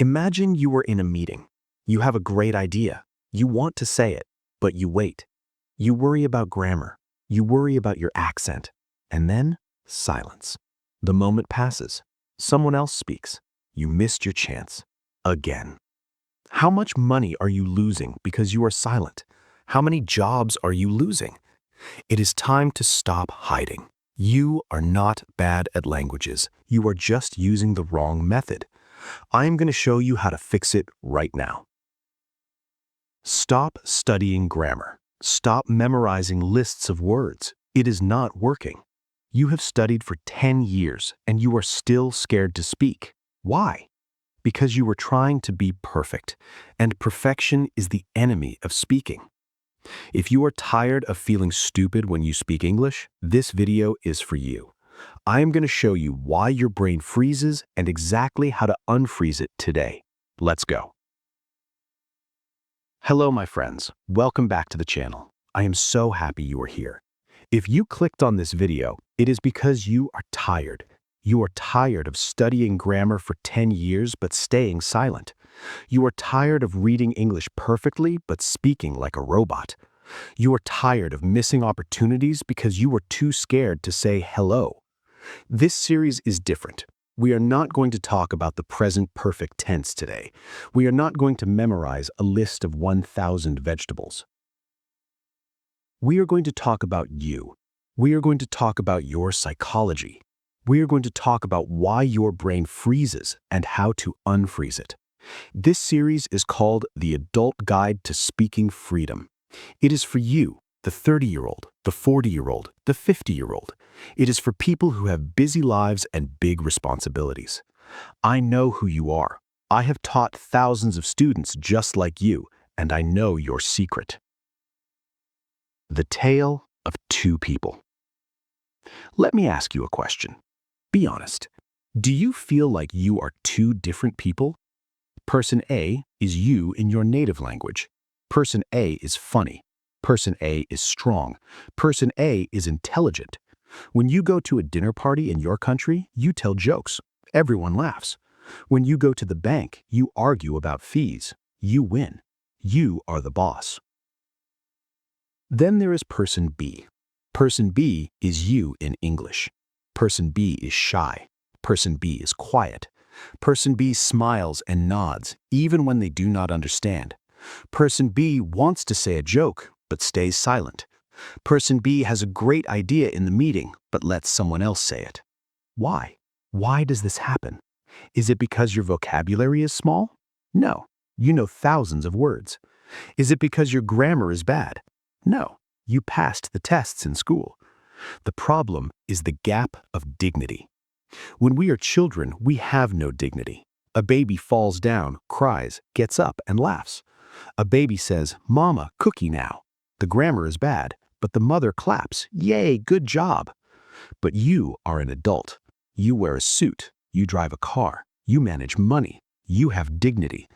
Imagine you were in a meeting. You have a great idea. You want to say it, but you wait. You worry about grammar. You worry about your accent. And then, silence. The moment passes. Someone else speaks. You missed your chance. Again. How much money are you losing because you are silent? How many jobs are you losing? It is time to stop hiding. You are not bad at languages. You are just using the wrong method. I am going to show you how to fix it right now. Stop studying grammar. Stop memorizing lists of words. It is not working. You have studied for 10 years and you are still scared to speak. Why? Because you were trying to be perfect, and perfection is the enemy of speaking. If you are tired of feeling stupid when you speak English, this video is for you. I am going to show you why your brain freezes and exactly how to unfreeze it today. Let's go. Hello, my friends. Welcome back to the channel. I am so happy you are here. If you clicked on this video, it is because you are tired. You are tired of studying grammar for 10 years but staying silent. You are tired of reading English perfectly but speaking like a robot. You are tired of missing opportunities because you were too scared to say hello. This series is different. We are not going to talk about the present perfect tense today. We are not going to memorize a list of 1,000 vegetables. We are going to talk about you. We are going to talk about your psychology. We are going to talk about why your brain freezes and how to unfreeze it. This series is called The Adult Guide to Speaking Freedom. It is for you, the 30-year-old, the 40-year-old, the 50-year-old. It is for people who have busy lives and big responsibilities. I know who you are. I have taught thousands of students just like you, and I know your secret. The tale of two people. Let me ask you a question. Be honest. Do you feel like you are two different people? Person A is you in your native language. Person A is funny. Person A is strong. Person A is intelligent. When you go to a dinner party in your country, you tell jokes. Everyone laughs. When you go to the bank, you argue about fees. You win. You are the boss. Then there is Person B. Person B is you in English. Person B is shy. Person B is quiet. Person B smiles and nods, even when they do not understand. Person B wants to say a joke, but stays silent. Person B has a great idea in the meeting, but lets someone else say it. Why? Why does this happen? Is it because your vocabulary is small? No, you know thousands of words. Is it because your grammar is bad? No, you passed the tests in school. The problem is the gap of dignity. When we are children, we have no dignity. A baby falls down, cries, gets up, and laughs. A baby says, "Mama, cookie now." The grammar is bad, but the mother claps, "Yay, good job." But you are an adult. You wear a suit. You drive a car. You manage money. You have dignity.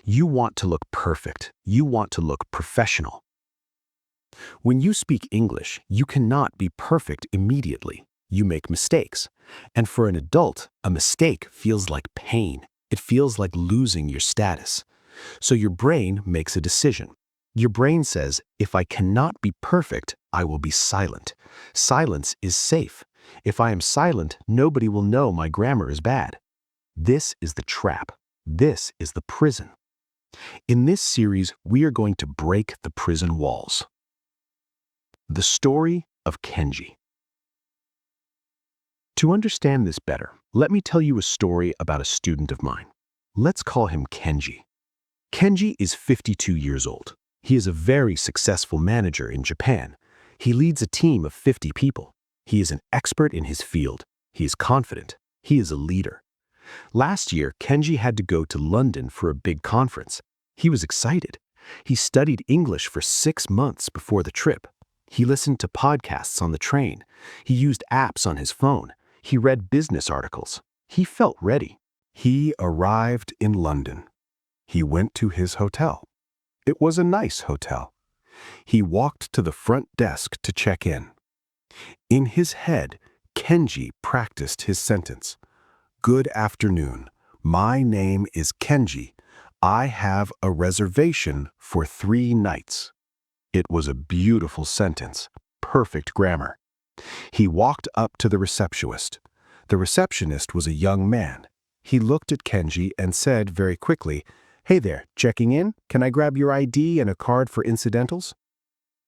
You want to look perfect. You want to look professional. When you speak English, you cannot be perfect immediately. You make mistakes. And for an adult, a mistake feels like pain. It feels like losing your status. So your brain makes a decision. Your brain says, if I cannot be perfect, I will be silent. Silence is safe. If I am silent, nobody will know my grammar is bad. This is the trap. This is the prison. In this series, we are going to break the prison walls. The story of Kenji. To understand this better, let me tell you a story about a student of mine. Let's call him Kenji. Kenji is 52 years old. He is a very successful manager in Japan. He leads a team of 50 people. He is an expert in his field. He is confident. He is a leader. Last year, Kenji had to go to London for a big conference. He was excited. He studied English for 6 months before the trip. He listened to podcasts on the train. He used apps on his phone. He read business articles. He felt ready. He arrived in London. He went to his hotel. It was a nice hotel. He walked to the front desk to check in. In his head, Kenji practiced his sentence. Good afternoon. My name is Kenji. I have a reservation for 3 nights. It was a beautiful sentence, perfect grammar. He walked up to the receptionist. The receptionist was a young man. He looked at Kenji and said very quickly, "Hey there, checking in? Can I grab your ID and a card for incidentals?"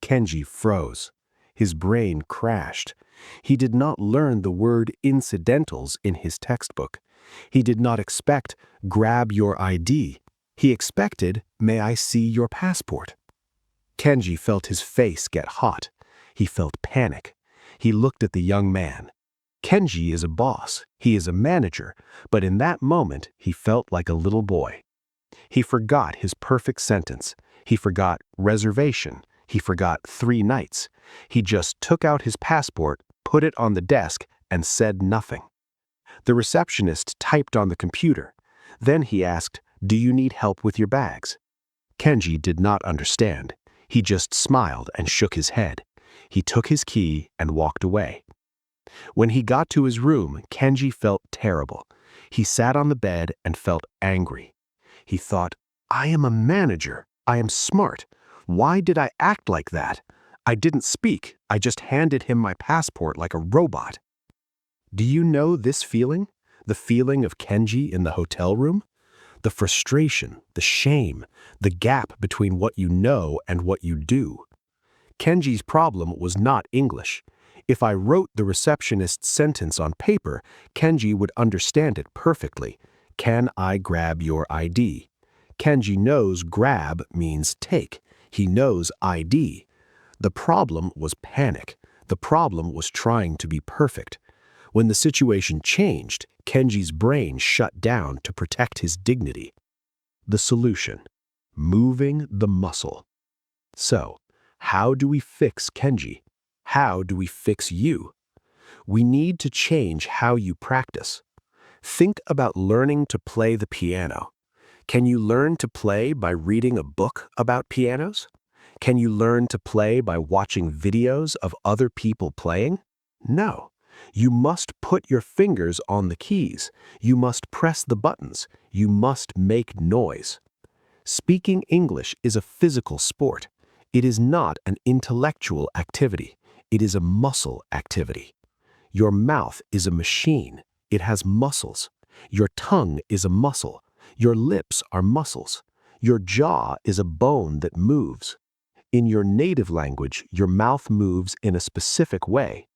Kenji froze. His brain crashed. He did not learn the word incidentals in his textbook. He did not expect, "Grab your ID." He expected, "May I see your passport?" Kenji felt his face get hot. He felt panic. He looked at the young man. Kenji is a boss. He is a manager. But in that moment, he felt like a little boy. He forgot his perfect sentence. He forgot reservation. He forgot 3 nights. He just took out his passport, put it on the desk, and said nothing. The receptionist typed on the computer. Then he asked, "Do you need help with your bags?" Kenji did not understand. He just smiled and shook his head. He took his key and walked away. When he got to his room, Kenji felt terrible. He sat on the bed and felt angry. He thought, "I am a manager. I am smart. Why did I act like that? I didn't speak. I just handed him my passport like a robot." Do you know this feeling? The feeling of Kenji in the hotel room? The frustration, the shame, the gap between what you know and what you do. Kenji's problem was not English. If I wrote the receptionist's sentence on paper, Kenji would understand it perfectly. Can I grab your ID? Kenji knows grab means take. He knows ID. The problem was panic. The problem was trying to be perfect. When the situation changed, Kenji's brain shut down to protect his dignity. The solution: moving the muscle. So, how do we fix Kenji? How do we fix you? We need to change how you practice. Think about learning to play the piano. Can you learn to play by reading a book about pianos? Can you learn to play by watching videos of other people playing? No. You must put your fingers on the keys. You must press the buttons. You must make noise. Speaking English is a physical sport. It is not an intellectual activity. It is a muscle activity. Your mouth is a machine. It has muscles. Your tongue is a muscle. Your lips are muscles. Your jaw is a bone that moves. In your native language, your mouth moves in a specific way.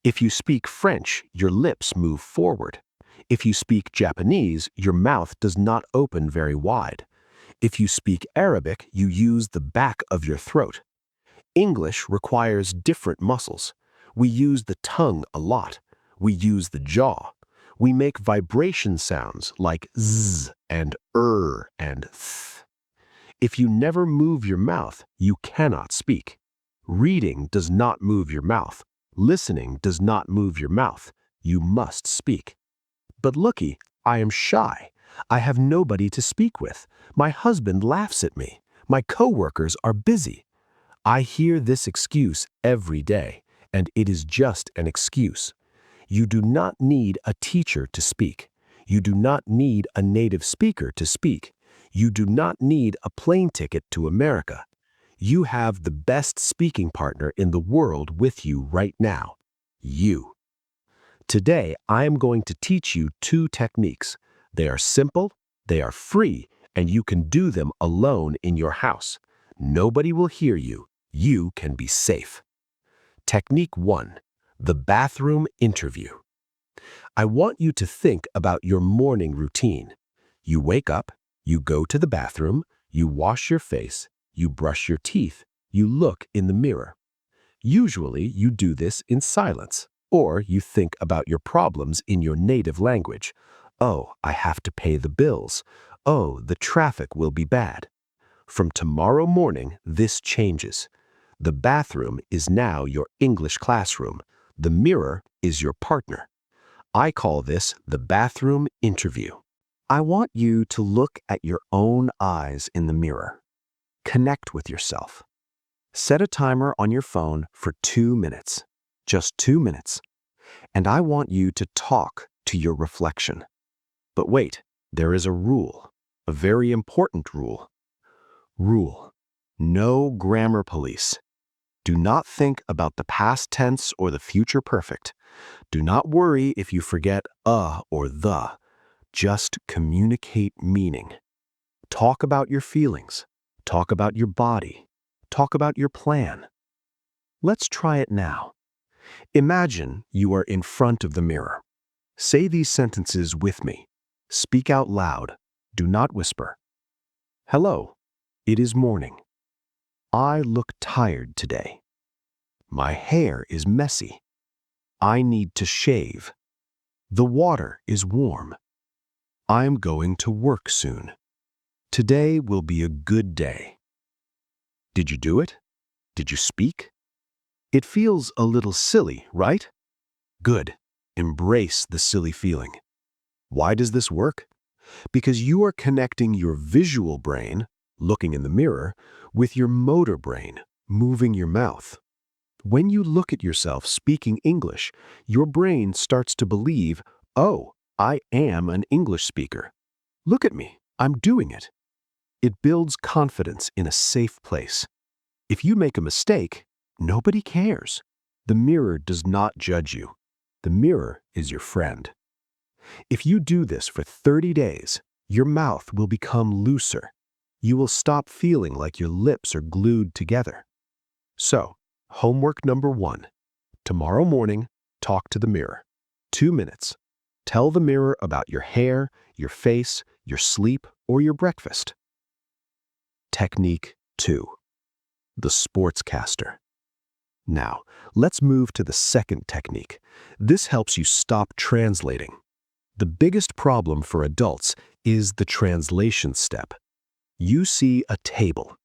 If you speak French, your lips move forward. If you speak Japanese, your mouth does not open very wide. If you speak Arabic, you use the back of your throat. English requires different muscles. We use the tongue a lot. We use the jaw. We make vibration sounds like z and and th. If you never move your mouth, you cannot speak. Reading does not move your mouth. Listening does not move your mouth. You must speak. But Looki, I am shy. I have nobody to speak with. My husband laughs at me. My coworkers are busy. I hear this excuse every day, and it is just an excuse. You do not need a teacher to speak. You do not need a native speaker to speak. You do not need a plane ticket to America. You have the best speaking partner in the world with you right now. You. Today, I am going to teach you 2 techniques. They are simple, they are free, and you can do them alone in your house. Nobody will hear you. You can be safe. Technique 1. The bathroom interview. I want you to think about your morning routine. You wake up, you go to the bathroom, you wash your face, you brush your teeth, you look in the mirror. Usually, you do this in silence, or you think about your problems in your native language. Oh, I have to pay the bills. Oh, the traffic will be bad. From tomorrow morning, this changes. The bathroom is now your English classroom. The mirror is your partner. I call this the bathroom interview. I want you to look at your own eyes in the mirror. Connect with yourself. Set a timer on your phone for 2 minutes. Just 2 minutes. And I want you to talk to your reflection. But wait, There is a rule, a very important rule. Rule: no grammar police. Do not think about the past tense or the future perfect. Do not worry if you forget a or the. Just communicate meaning. Talk about your feelings. Talk about your body. Talk about your plan. Let's try it now. Imagine you are in front of the mirror. Say these sentences with me. Speak out loud. Do not whisper. Hello. It is morning. I look tired today. My hair is messy. I need to shave. The water is warm. I'm going to work soon. Today will be a good day. Did you do it? Did you speak? It feels a little silly, right? Good. Embrace the silly feeling. Why does this work? Because you are connecting your visual brain, looking in the mirror, with your motor brain, moving your mouth. When you look at yourself speaking English, your brain starts to believe, oh, I am an English speaker. Look at me, I'm doing it. It builds confidence in a safe place. If you make a mistake, nobody cares. The mirror does not judge you. The mirror is your friend. If you do this for 30 days, your mouth will become looser. You will stop feeling like your lips are glued together. So, homework number 1. Tomorrow morning, talk to the mirror. 2 minutes. Tell the mirror about your hair, your face, your sleep, or your breakfast. Technique 2. The sportscaster. Now, let's move to the second technique. This helps you stop translating. The biggest problem for adults is the translation step. You see a table.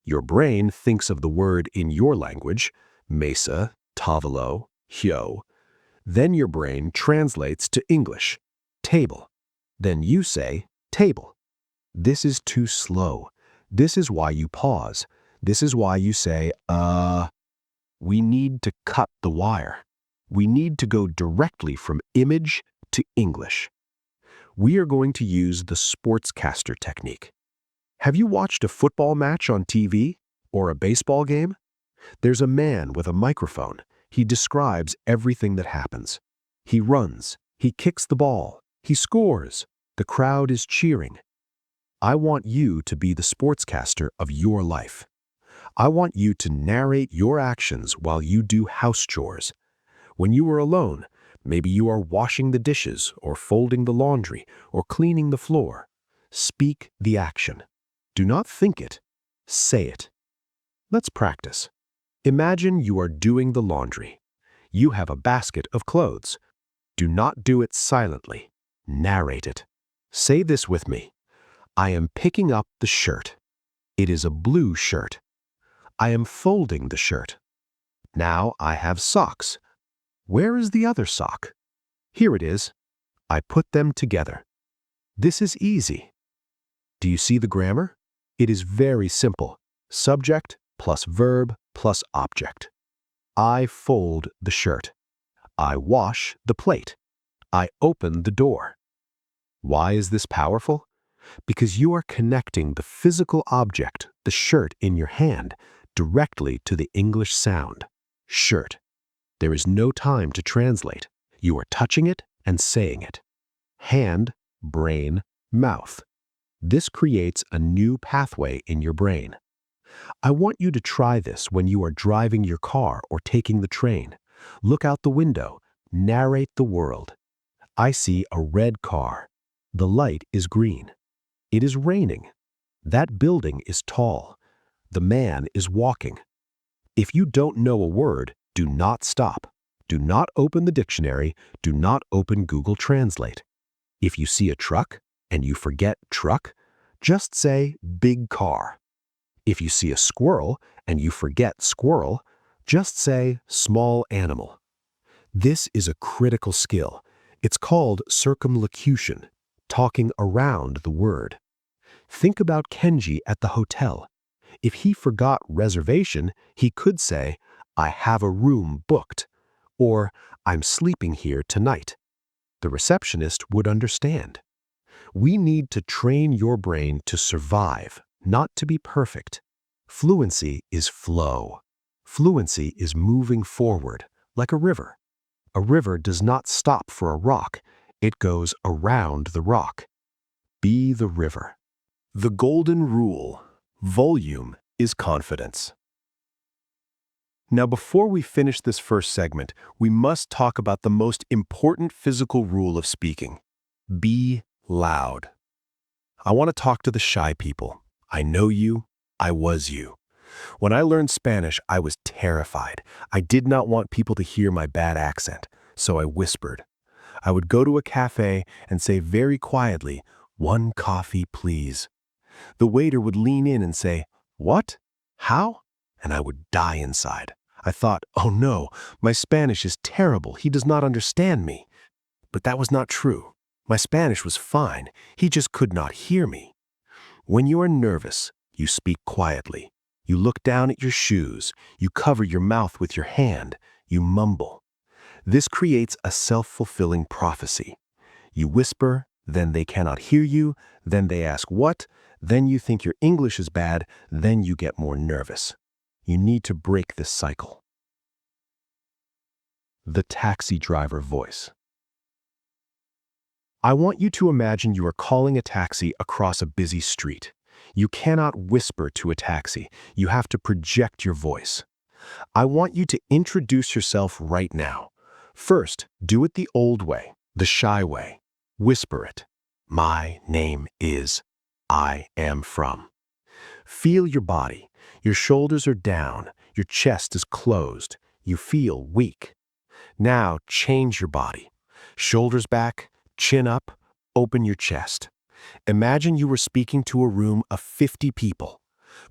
Your brain thinks of the word in your language, mesa, tavolo, hyo. Then your brain translates to English, table. Then you say, table. This is too slow. This is why you pause. This is why you say, We need to cut the wire. We need to go directly from image to English. We are going to use the sportscaster technique. Have you watched a football match on TV or a baseball game? There's a man with a microphone. He describes everything that happens. He runs. He kicks the ball. He scores. The crowd is cheering. I want you to be the sportscaster of your life. I want you to narrate your actions while you do house chores. When you are alone, maybe you are washing the dishes or folding the laundry or cleaning the floor. Speak the action. Do not think it. Say it. Let's practice. Imagine you are doing the laundry. You have a basket of clothes. Do not do it silently. Narrate it. Say this with me. I am picking up the shirt. It is a blue shirt. I am folding the shirt. Now I have socks. Where is the other sock? Here it is. I put them together. This is easy. Do you see the grammar? It is very simple. Subject plus verb plus object. I fold the shirt. I wash the plate. I open the door. Why is this powerful? Because you are connecting the physical object, the shirt in your hand, directly to the English sound, shirt. There is no time to translate. You are touching it and saying it. Hand, brain, mouth. This creates a new pathway in your brain. I want you to try this when you are driving your car or taking the train. Look out the window. Narrate the world. I see a red car. The light is green. It is raining. That building is tall. The man is walking. If you don't know a word, do not stop. Do not open the dictionary. Do not open Google Translate. If you see a truck and you forget truck, just say big car. If you see a squirrel and you forget squirrel, just say small animal. This is a critical skill. It's called circumlocution, talking around the word. Think about Kenji at the hotel. If he forgot reservation, he could say, I have a room booked, or I'm sleeping here tonight. The receptionist would understand. We need to train your brain to survive, not to be perfect. Fluency is flow. Fluency is moving forward, like a river. A river does not stop for a rock. It goes around the rock. Be the river. The golden rule: volume is confidence. Now, before we finish this first segment, we must talk about the most important physical rule of speaking. Be loud. I want to talk to the shy people. I know you. I was you. When I learned Spanish, I was terrified. I did not want people to hear my bad accent, so I whispered. I would go to a cafe and say very quietly, "One coffee, please." The waiter would lean in and say, "What? How?" And I would die inside. I thought, "Oh no, my Spanish is terrible. He does not understand me." But that was not true. My Spanish was fine. He just could not hear me. When you are nervous, you speak quietly. You look down at your shoes. You cover your mouth with your hand. You mumble. This creates a self-fulfilling prophecy. You whisper, then they cannot hear you, then they ask what, then you think your English is bad, then you get more nervous. You need to break this cycle. The taxi driver voice. I want you to imagine you are calling a taxi across a busy street. You cannot whisper to a taxi. You have to project your voice. I want you to introduce yourself right now. First, do it the old way, the shy way. Whisper it. My name is. I am from. Feel your body. Your shoulders are down. Your chest is closed. You feel weak. Now change your body. Shoulders back, chin up, open your chest. Imagine you were speaking to a room of 50 people.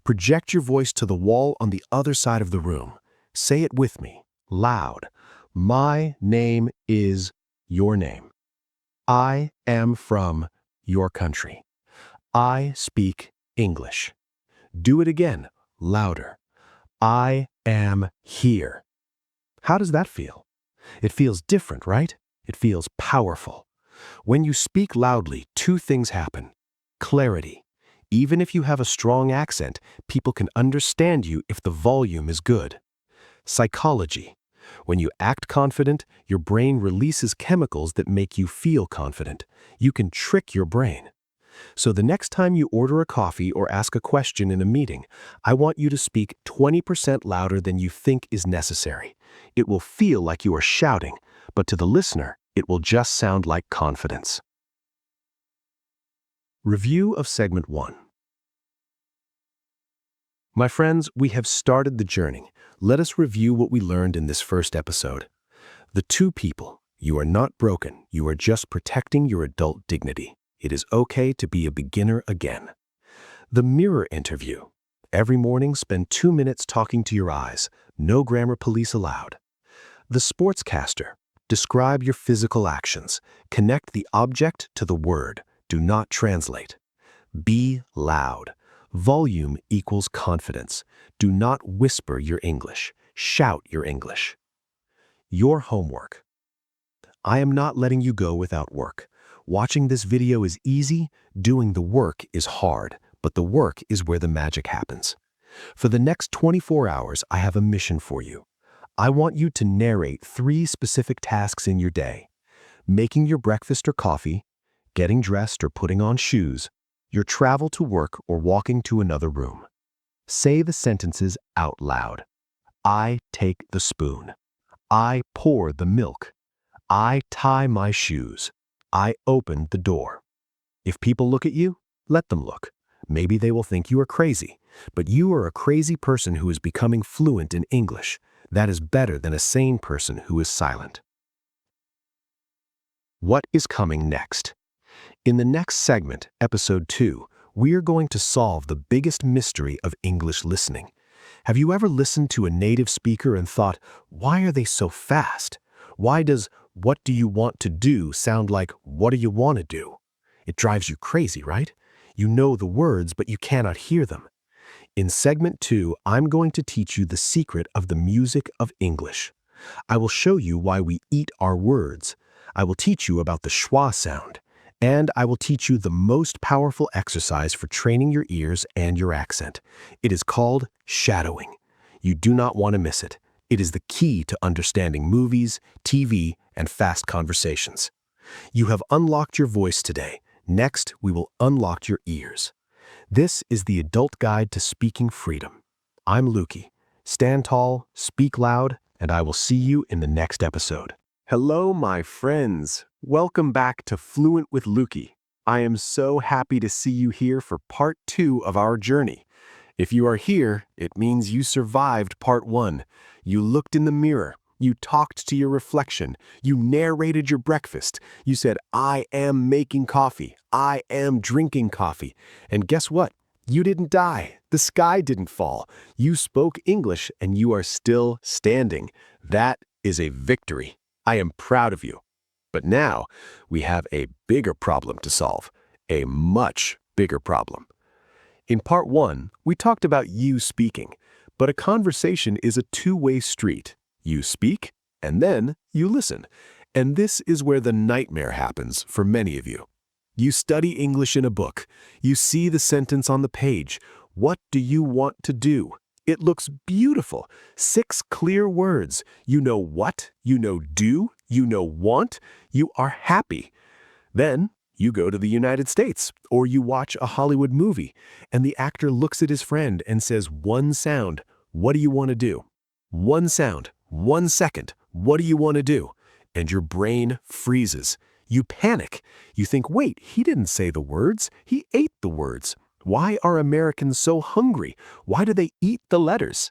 Project your voice to the wall on the other side of the room. Say it with me, loud. My name is your name. I am from your country. I speak English. Do it again, louder. I am here. How does that feel? It feels different, right? It feels powerful. When you speak loudly, two things happen. Clarity. Even if you have a strong accent, people can understand you if the volume is good. Psychology. When you act confident, your brain releases chemicals that make you feel confident. You can trick your brain. So the next time you order a coffee or ask a question in a meeting, I want you to speak 20% louder than you think is necessary. It will feel like you are shouting, but to the listener, it will just sound like confidence. Review of Segment 1. My friends, we have started the journey. Let us review what we learned in this first episode. The two people. You are not broken. You are just protecting your adult dignity. It is okay to be a beginner again. The mirror interview. Every morning, spend 2 minutes talking to your eyes. No grammar police allowed. The sportscaster. Describe your physical actions. Connect the object to the word. Do not translate. Be loud. Volume equals confidence. Do not whisper your English. Shout your English. Your homework. I am not letting you go without work. Watching this video is easy. Doing the work is hard, but the work is where the magic happens. For the next 24 hours, I have a mission for you. I want you to narrate 3 specific tasks in your day: making your breakfast or coffee, getting dressed or putting on shoes, your travel to work or walking to another room. Say the sentences out loud. I take the spoon. I pour the milk. I tie my shoes. I open the door. If people look at you, let them look. Maybe they will think you are crazy, but you are a crazy person who is becoming fluent in English. That is better than a sane person who is silent. What is coming next? In the next segment, Episode 2, we are going to solve the biggest mystery of English listening. Have you ever listened to a native speaker and thought, why are they so fast? Why does "what do you want to do" sound like "what do you want to do"? It drives you crazy, right? You know the words, but you cannot hear them. In Segment 2, I'm going to teach you the secret of the music of English. I will show you why we eat our words. I will teach you about the schwa sound. And I will teach you the most powerful exercise for training your ears and your accent. It is called shadowing. You do not want to miss it. It is the key to understanding movies, TV, and fast conversations. You have unlocked your voice today. Next, we will unlock your ears. This is the Adult Guide to Speaking Freedom. I'm Looki. Stand tall, speak loud, and I will see you in the next episode. Hello, my friends. Welcome back to Fluent with Looki. I am so happy to see you here for part 2 of our journey. If you are here, it means you survived part 1. You looked in the mirror. You talked to your reflection. You narrated your breakfast. You said, I am making coffee. I am drinking coffee. And guess what? You didn't die. The sky didn't fall. You spoke English and you are still standing. That is a victory. I am proud of you. But now we have a bigger problem to solve. A much bigger problem. In part 1, we talked about you speaking. But a conversation is a two-way street. You speak, and then you listen. And this is where the nightmare happens for many of you. You study English in a book. You see the sentence on the page. What do you want to do? It looks beautiful. 6 clear words. You know what, you know do, you know want, you are happy. Then you go to the United States, or you watch a Hollywood movie, and the actor looks at his friend and says one sound. What do you want to do? One sound. 1 second, what do you want to do? And your brain freezes. You panic. You think, wait, he didn't say the words. He ate the words. Why are Americans so hungry? Why do they eat the letters?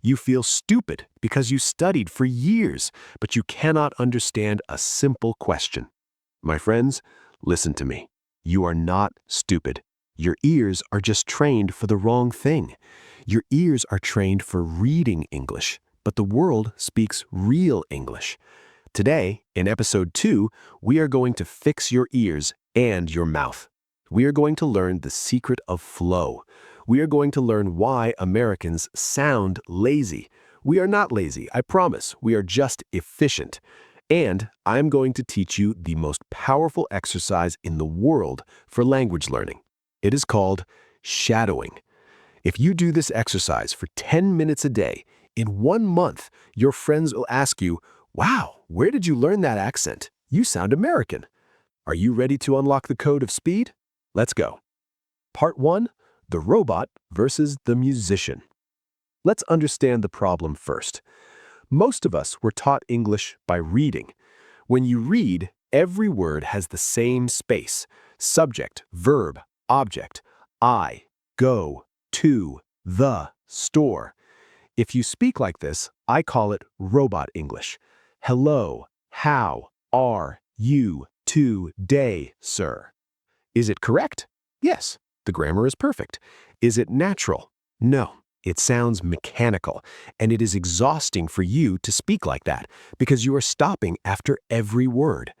You feel stupid because you studied for years, but you cannot understand a simple question. My friends, listen to me. You are not stupid. Your ears are just trained for the wrong thing. Your ears are trained for reading English. But the world speaks real English. Today, in episode 2, we are going to fix your ears and your mouth. We are going to learn the secret of flow. We are going to learn why Americans sound lazy. We are not lazy, I promise. We are just efficient. And I'm going to teach you the most powerful exercise in the world for language learning. It is called shadowing. If you do this exercise for 10 minutes a day, in 1 month, your friends will ask you, wow, where did you learn that accent? You sound American. Are you ready to unlock the code of speed? Let's go. Part 1, the robot versus the musician. Let's understand the problem first. Most of us were taught English by reading. When you read, every word has the same space. Subject, verb, object. I, go, to, the, store. If you speak like this, I call it robot English. Hello, how are you today, sir? Is it correct? Yes, the grammar is perfect. Is it natural? No, it sounds mechanical, and it is exhausting for you to speak like that because you are stopping after every word.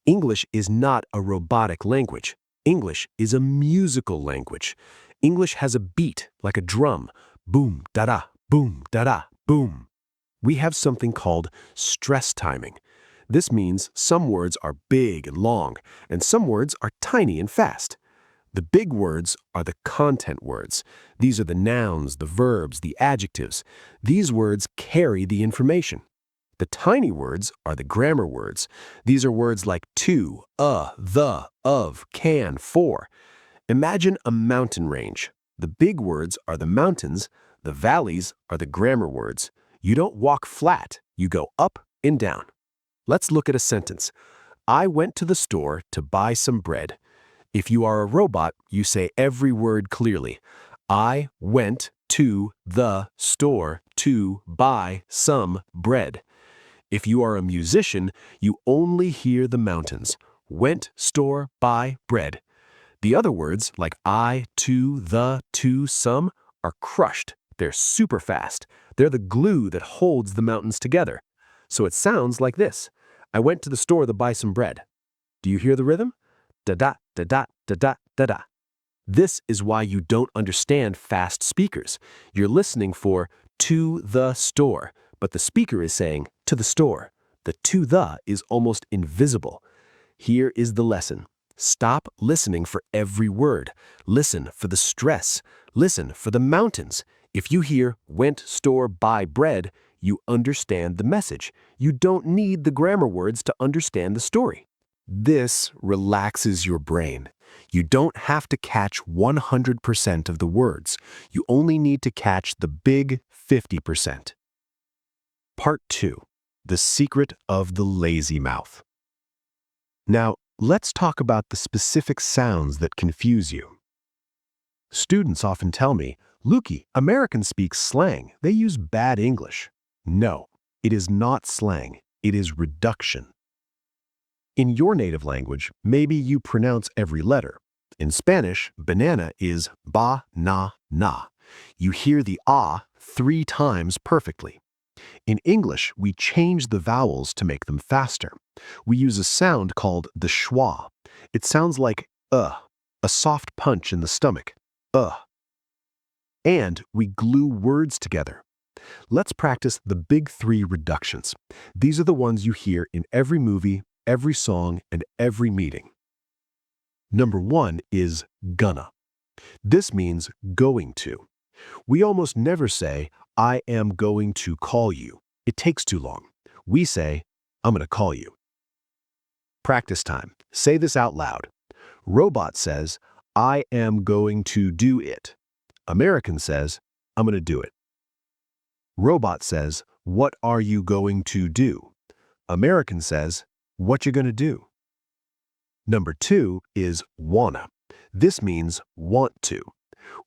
English is not a robotic language. English is a musical language. English has a beat like a drum. Boom, da-da. Boom, da-da, boom. We have something called stress timing. This means some words are big and long, and some words are tiny and fast. The big words are the content words. These are the nouns, the verbs, the adjectives. These words carry the information. The tiny words are the grammar words. These are words like to, the, of, can, for. Imagine a mountain range. The big words are the mountains. The valleys are the grammar words. You don't walk flat, you go up and down. Let's look at a sentence. I went to the store to buy some bread. If you are a robot, you say every word clearly. I went to the store to buy some bread. If you are a musician, you only hear the mountains. Went, store, buy, bread. The other words, like I, to, the, to, some, are crushed. They're super fast. They're the glue that holds the mountains together. So it sounds like this. I went to the store to buy some bread. Do you hear the rhythm? Da-da, da-da, da-da, da-da. This is why you don't understand fast speakers. You're listening for to the store, but the speaker is saying to the store. The to the is almost invisible. Here is the lesson. Stop listening for every word. Listen for the stress. Listen for the mountains. If you hear went store buy bread, you understand the message. You don't need the grammar words to understand the story. This relaxes your brain. You don't have to catch 100% of the words. You only need to catch the big 50%. Part 2. The secret of the lazy mouth. Now, let's talk about the specific sounds that confuse you. Students often tell me, Looki, Americans speak slang. They use bad English. No, it is not slang. It is reduction. In your native language, maybe you pronounce every letter. In Spanish, banana is ba-na-na. You hear the ah 3 times perfectly. In English, we change the vowels to make them faster. We use a sound called the schwa. It sounds like a soft punch in the stomach, And we glue words together. Let's practice the big 3 reductions. These are the ones you hear in every movie, every song, and every meeting. Number 1 is gonna. This means going to. We almost never say, I am going to call you. It takes too long. We say, I'm going to call you. Practice time. Say this out loud. Robot says, I am going to do it. American says, I'm going to do it. Robot says, what are you going to do? American says, what you going to do? Number 2 is wanna. This means want to.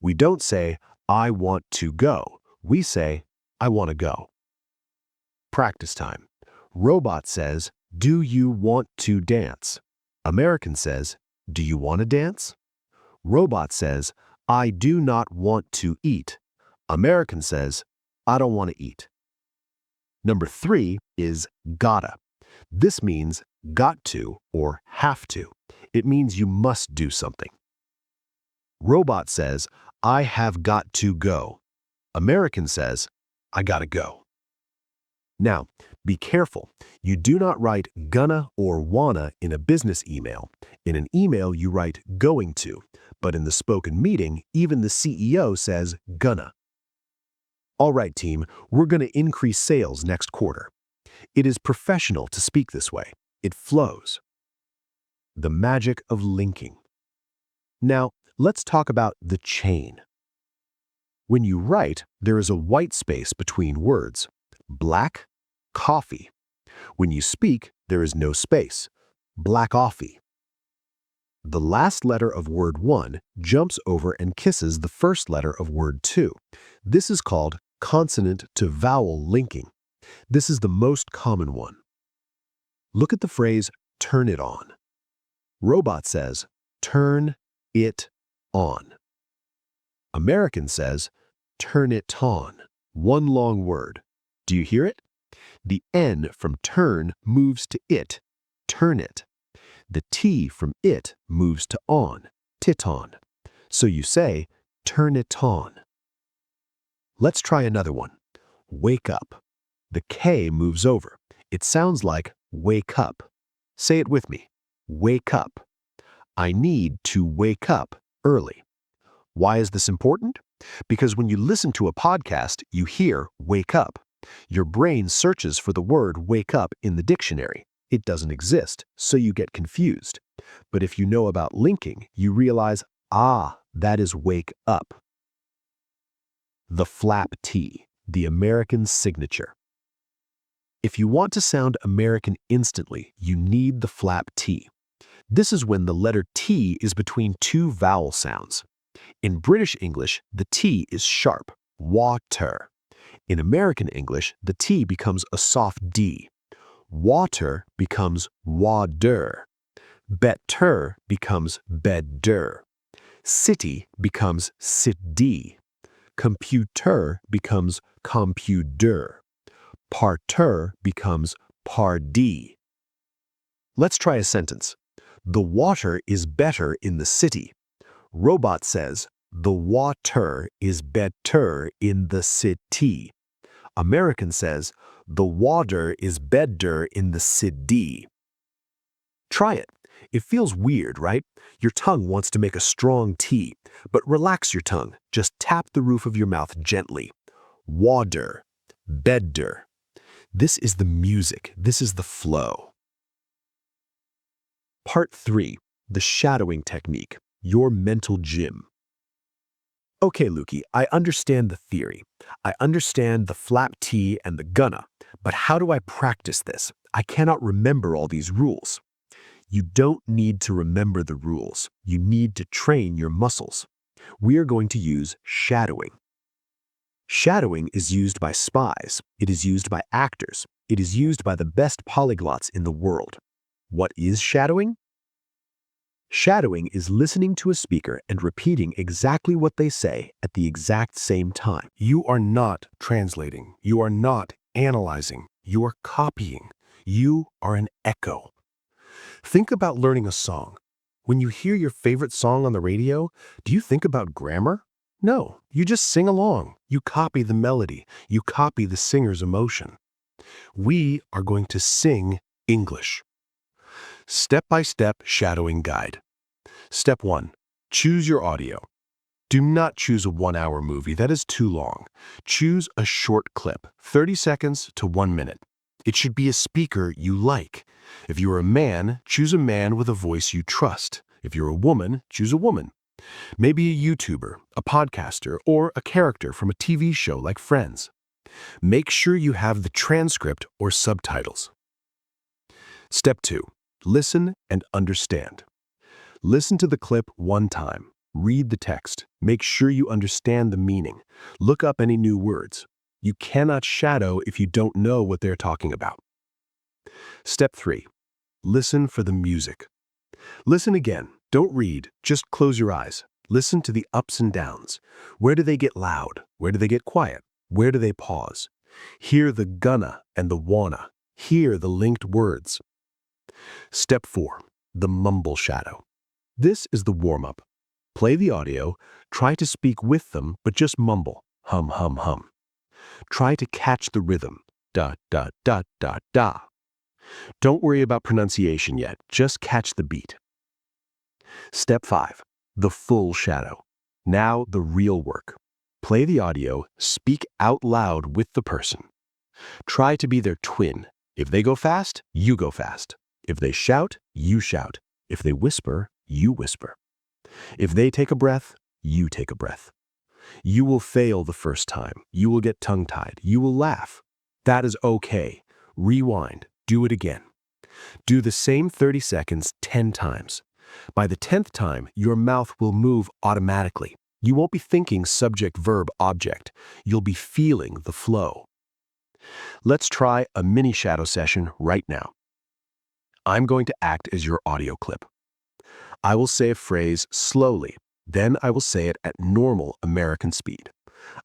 We don't say, I want to go. We say, I want to go. Practice time. Robot says, do you want to dance? American says, do you want to dance? Robot says, I do not want to eat. American says, I don't want to eat. Number 3 is gotta. This means got to or have to. It means you must do something. Robot says, I have got to go. American says, I gotta go. Now, be careful. You do not write gonna or wanna in a business email. In an email, you write going to. But in the spoken meeting, even the CEO says gonna. All right, team, we're going to increase sales next quarter. It is professional to speak this way. It flows. The magic of linking. Now, let's talk about the chain. When you write, there is a white space between words. Black, coffee. When you speak, there is no space. Black-offee. The last letter of word 1 jumps over and kisses the first letter of word 2. This is called consonant to vowel linking. This is the most common one. Look at the phrase, turn it on. Robot says, turn it on. American says, turn it on. One long word. Do you hear it? The N from turn moves to it. Turn it. The T from it moves to on. Tit-on. So you say, turn it on. Let's try another one. Wake up. The K moves over. It sounds like wake up. Say it with me. Wake up. I need to wake up early. Why is this important? Because when you listen to a podcast, you hear wake up. Your brain searches for the word wake up in the dictionary. It doesn't exist, so you get confused. But if you know about linking, you realize, that is wake up. The flap T, the American signature. If you want to sound American instantly, you need the flap T. This is when the letter T is between 2 vowel sounds. In British English, the T is sharp, water. In American English, the T becomes a soft D. Water becomes wader. Better becomes bedder. City becomes city. Computer becomes computer. Parter becomes pardee. Let's try a sentence. The water is better in the city. Robot says, the water is better in the city. American says, the water is better in the city. Try it. It feels weird, right? Your tongue wants to make a strong T, but relax your tongue. Just tap the roof of your mouth gently. Water, bedder. This is the music. This is the flow. Part 3, the shadowing technique, your mental gym. Okay, Looki, I understand the theory. I understand the flap T and the gonna, but how do I practice this? I cannot remember all these rules. You don't need to remember the rules. You need to train your muscles. We are going to use shadowing. Shadowing is used by spies. It is used by actors. It is used by the best polyglots in the world. What is shadowing? Shadowing is listening to a speaker and repeating exactly what they say at the exact same time. You are not translating. You are not analyzing. You are copying. You are an echo. Think about learning a song. When you hear your favorite song on the radio, do you think about grammar? No, you just sing along. You copy the melody. You copy the singer's emotion. We are going to sing English. Step-by-step shadowing guide. Step 1. Choose your audio. Do not choose a 1-hour movie. That is too long. Choose a short clip, 30 seconds to 1 minute. It should be a speaker you like. If you are a man, choose a man with a voice you trust. If you're a woman, choose a woman. Maybe a YouTuber, a podcaster, or a character from a TV show like Friends. Make sure you have the transcript or subtitles. Step 2. Listen and understand. Listen to the clip one time. Read the text. Make sure you understand the meaning. Look up any new words. You cannot shadow if you don't know what they're talking about. Step 3. Listen for the music. Listen again. Don't read. Just close your eyes. Listen to the ups and downs. Where do they get loud? Where do they get quiet? Where do they pause? Hear the gonna and the wanna. Hear the linked words. Step 4. The mumble shadow. This is the warm-up. Play the audio. Try to speak with them, but just mumble. Hum, hum, hum. Try to catch the rhythm. Da, da, da, da, da. Don't worry about pronunciation yet. Just catch the beat. Step 5. The full shadow. Now the real work. Play the audio. Speak out loud with the person. Try to be their twin. If they go fast, you go fast. If they shout, you shout. If they whisper, you whisper. If they take a breath, you take a breath. You will fail the first time. You will get tongue-tied. You will laugh. That is okay. Rewind. Do it again. Do the same 30 seconds 10 times. By the 10th time, your mouth will move automatically. You won't be thinking subject, verb, object. You'll be feeling the flow. Let's try a mini shadow session right now. I'm going to act as your audio clip. I will say a phrase slowly, then I will say it at normal American speed.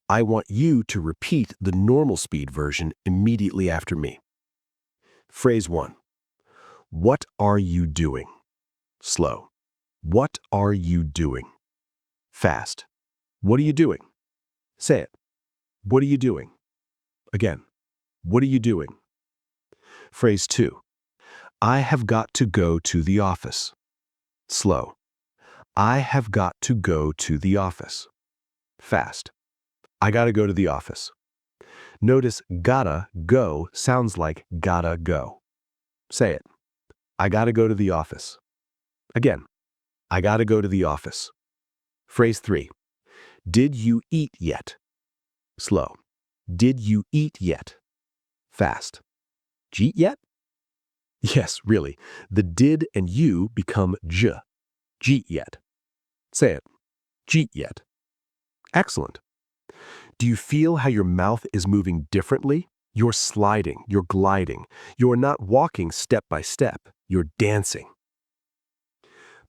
I want you to repeat the normal speed version immediately after me. Phrase 1. What are you doing? Slow. What are you doing? Fast. What are you doing? Say it. What are you doing? Again. What are you doing? Phrase 2. I have got to go to the office. Slow. I have got to go to the office. Fast. I gotta go to the office. Notice gotta go sounds like gotta go. Say it. I gotta go to the office. Again. I gotta go to the office. Phrase 3. Did you eat yet? Slow. Did you eat yet? Fast. Jeet yet? Yes, really. The did and you become j. Jeet yet. Say it. Jeet yet. Excellent. Do you feel how your mouth is moving differently? You're sliding, you're gliding. You're not walking step by step. You're dancing.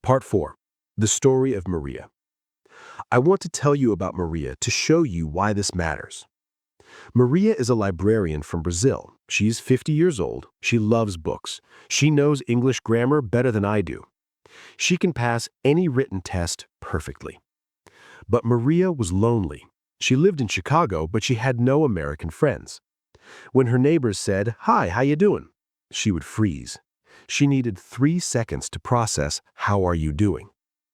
Part 4. The story of Maria. I want to tell you about Maria to show you why this matters. Maria is a librarian from Brazil. She's 50 years old. She loves books. She knows English grammar better than I do. She can pass any written test perfectly. But Maria was lonely. She lived in Chicago, but she had no American friends. When her neighbors said, "Hi, how you doing?" she would freeze. She needed 3 seconds to process, "How are you doing?"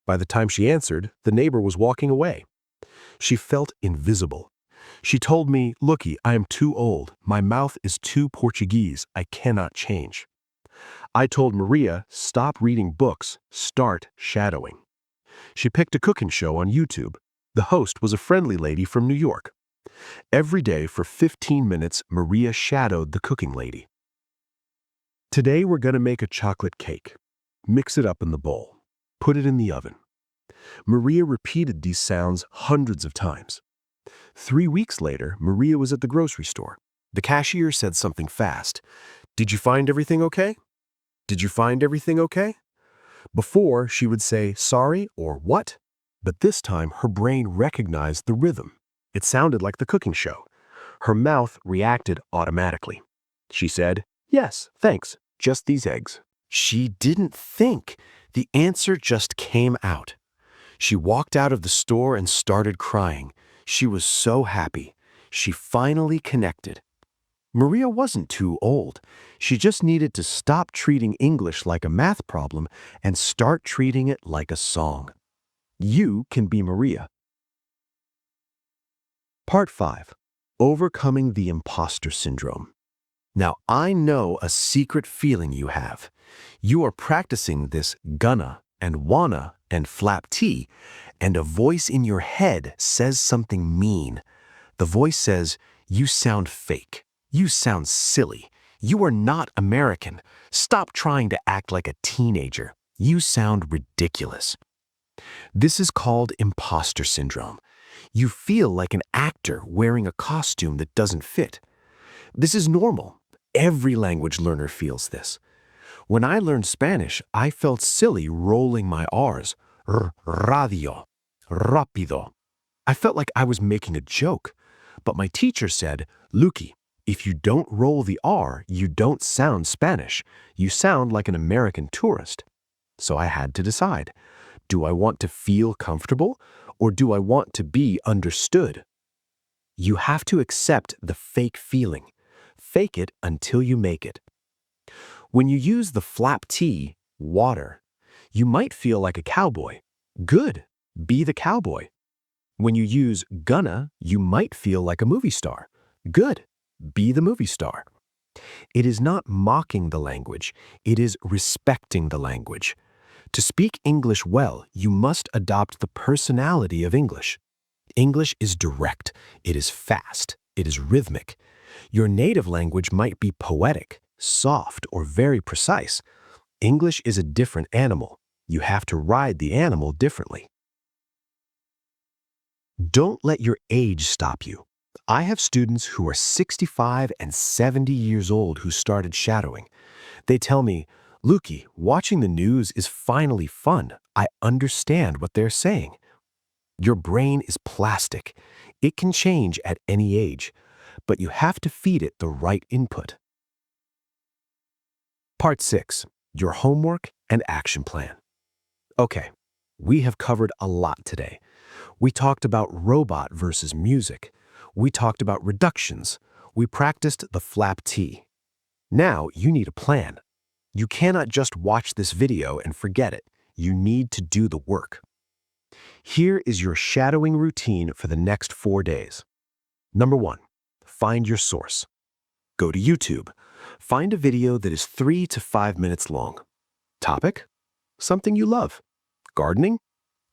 By the time she answered, the neighbor was walking away. She felt invisible. She told me, "Looki, I am too old. My mouth is too Portuguese. I cannot change." I told Maria, "Stop reading books. Start shadowing." She picked a cooking show on YouTube. The host was a friendly lady from New York. Every day for 15 minutes, Maria shadowed the cooking lady. Today we're going to make a chocolate cake. Mix it up in the bowl. Put it in the oven. Maria repeated these sounds hundreds of times. 3 weeks later, Maria was at the grocery store. The cashier said something fast. "Did you find everything okay? Did you find everything okay?" Before, she would say sorry or what, but this time her brain recognized the rhythm. It sounded like the cooking show. Her mouth reacted automatically. She said, "Yes, thanks, just these eggs." She didn't think. The answer just came out. She walked out of the store and started crying. She was so happy. She finally connected. Maria wasn't too old. She just needed to stop treating English like a math problem and start treating it like a song. You can be Maria. Part 5. Overcoming the imposter syndrome. Now, I know a secret feeling you have. You are practicing this gonna and wanna and flap T, and a voice in your head says something mean. The voice says, "You sound fake. You sound silly. You are not American. Stop trying to act like a teenager. You sound ridiculous." This is called imposter syndrome. You feel like an actor wearing a costume that doesn't fit. This is normal. Every language learner feels this. When I learned Spanish, I felt silly rolling my R's. Radio, rápido. I felt like I was making a joke. But my teacher said, "Looki, if you don't roll the R, you don't sound Spanish. You sound like an American tourist." So I had to decide. Do I want to feel comfortable, or do I want to be understood? You have to accept the fake feeling. Fake it until you make it. When you use the flap T, water, you might feel like a cowboy. Good, be the cowboy. When you use gonna, you might feel like a movie star. Good, be the movie star. It is not mocking the language, it is respecting the language. To speak English well, you must adopt the personality of English. English is direct, it is fast, it is rhythmic. Your native language might be poetic, soft, or very precise. English is a different animal. You have to ride the animal differently. Don't let your age stop you. I have students who are 65 and 70 years old who started shadowing. They tell me, "Looki, watching the news is finally fun. I understand what they're saying." Your brain is plastic. It can change at any age, but you have to feed it the right input. Part 6. Your homework and action plan. Okay, we have covered a lot today. We talked about robot versus music. We talked about reductions. We practiced the flap T. Now you need a plan. You cannot just watch this video and forget it. You need to do the work. Here is your shadowing routine for the next 4 days. Number 1, find your source. Go to YouTube. Find a video that is 3 to 5 minutes long. Topic? Something you love. Gardening?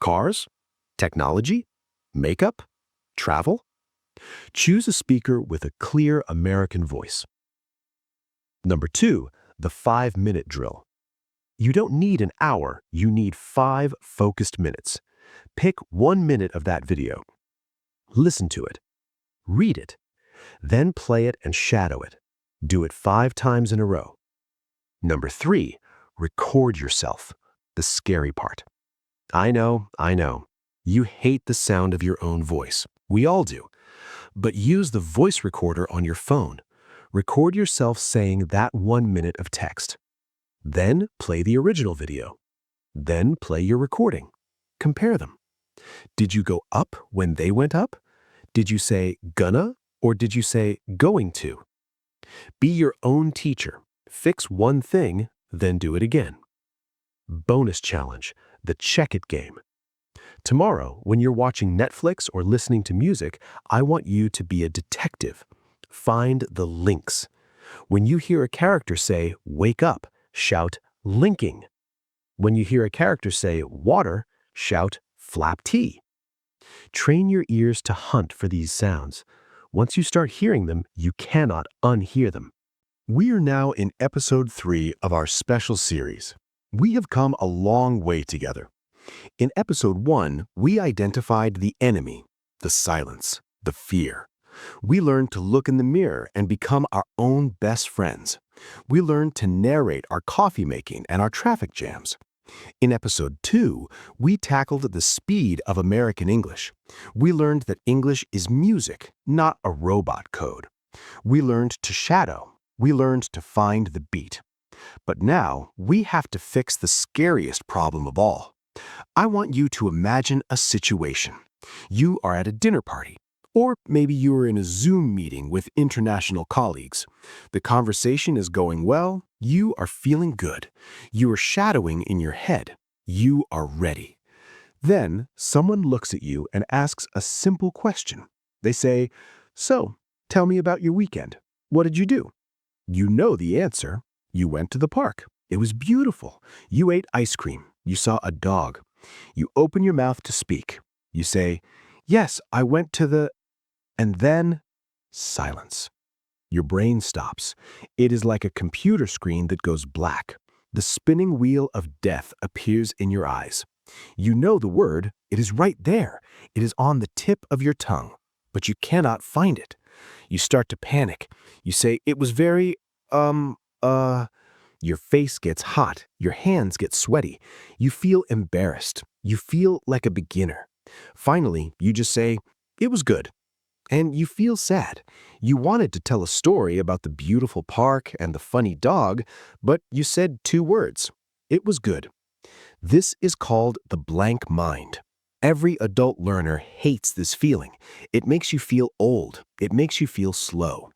Cars? Technology? Makeup? Travel? Choose a speaker with a clear American voice. Number 2, the 5-minute drill. You don't need an hour, you need 5 focused minutes. Pick 1 minute of that video. Listen to it. Read it. Then play it and shadow it. Do it 5 times in a row. Number 3, record yourself. The scary part. I know. You hate the sound of your own voice. We all do. But use the voice recorder on your phone. Record yourself saying that 1 minute of text. Then play the original video. Then play your recording. Compare them. Did you go up when they went up? Did you say gonna or did you say going to? Be your own teacher. Fix one thing, then do it again. Bonus challenge, the check it game. Tomorrow, when you're watching Netflix or listening to music, I want you to be a detective. Find the links. When you hear a character say, wake up, shout, linking. When you hear a character say, water, shout, flap tea. Train your ears to hunt for these sounds. Once you start hearing them, you cannot unhear them. We are now in episode 3 of our special series. We have come a long way together. In episode 1, we identified the enemy, the silence, the fear. We learned to look in the mirror and become our own best friends. We learned to narrate our coffee making and our traffic jams. In episode 2, we tackled the speed of American English. We learned that English is music, not a robot code. We learned to shadow. We learned to find the beat. But now, we have to fix the scariest problem of all. I want you to imagine a situation. You are at a dinner party. Or maybe you are in a Zoom meeting with international colleagues. The conversation is going well. You are feeling good. You are shadowing in your head. You are ready. Then someone looks at you and asks a simple question. They say, "So, tell me about your weekend. What did you do?" You know the answer. You went to the park. It was beautiful. You ate ice cream. You saw a dog. You open your mouth to speak. You say, "Yes, I went to the..." And then, silence. Your brain stops. It is like a computer screen that goes black. The spinning wheel of death appears in your eyes. You know the word. It is right there. It is on the tip of your tongue. But you cannot find it. You start to panic. You say, "It was very, Your face gets hot. Your hands get sweaty. You feel embarrassed. You feel like a beginner. Finally, you just say, "It was good." And you feel sad. You wanted to tell a story about the beautiful park and the funny dog, but you said 2 words. It was good. This is called the blank mind. Every adult learner hates this feeling. It makes you feel old. It makes you feel slow.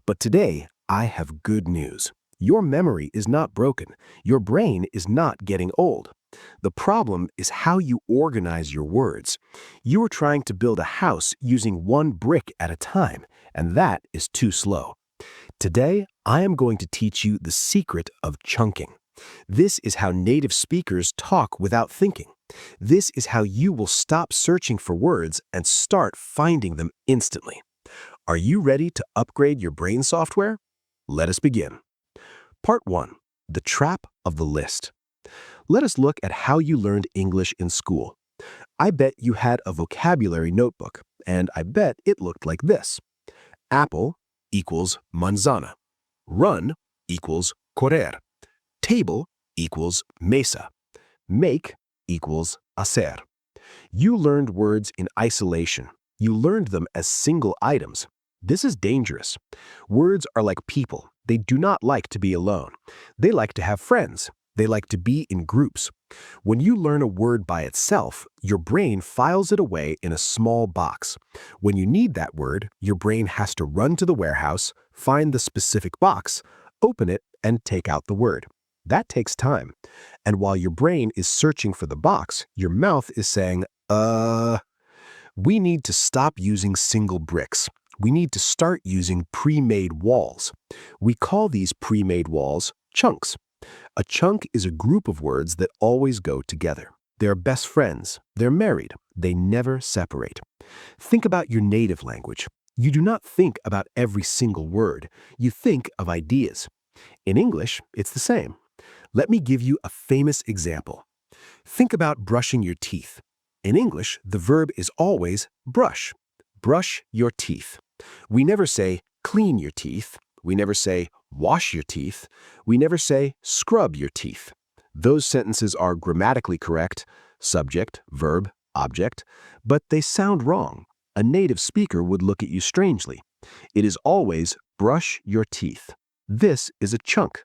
But today, I have good news. Your memory is not broken. Your brain is not getting old. The problem is how you organize your words. You are trying to build a house using 1 brick at a time, and that is too slow. Today, I am going to teach you the secret of chunking. This is how native speakers talk without thinking. This is how you will stop searching for words and start finding them instantly. Are you ready to upgrade your brain software? Let us begin. Part 1. The Trap of the List. Let us look at how you learned English in school. I bet you had a vocabulary notebook, and I bet it looked like this. Apple equals manzana. Run equals correr. Table equals mesa. Make equals hacer. You learned words in isolation. You learned them as single items. This is dangerous. Words are like people. They do not like to be alone. They like to have friends. They like to be in groups. When you learn a word by itself, your brain files it away in a small box. When you need that word, your brain has to run to the warehouse, find the specific box, open it, and take out the word. That takes time. And while your brain is searching for the box, your mouth is saying, We need to stop using single bricks. We need to start using pre-made walls. We call these pre-made walls chunks. A chunk is a group of words that always go together. They're best friends. They're married. They never separate. Think about your native language. You do not think about every single word. You think of ideas. In English, it's the same. Let me give you a famous example. Think about brushing your teeth. In English, the verb is always brush. Brush your teeth. We never say clean your teeth. We never say wash your teeth. We never say scrub your teeth. Those sentences are grammatically correct, subject, verb, object, but they sound wrong. A native speaker would look at you strangely. It is always brush your teeth. This is a chunk.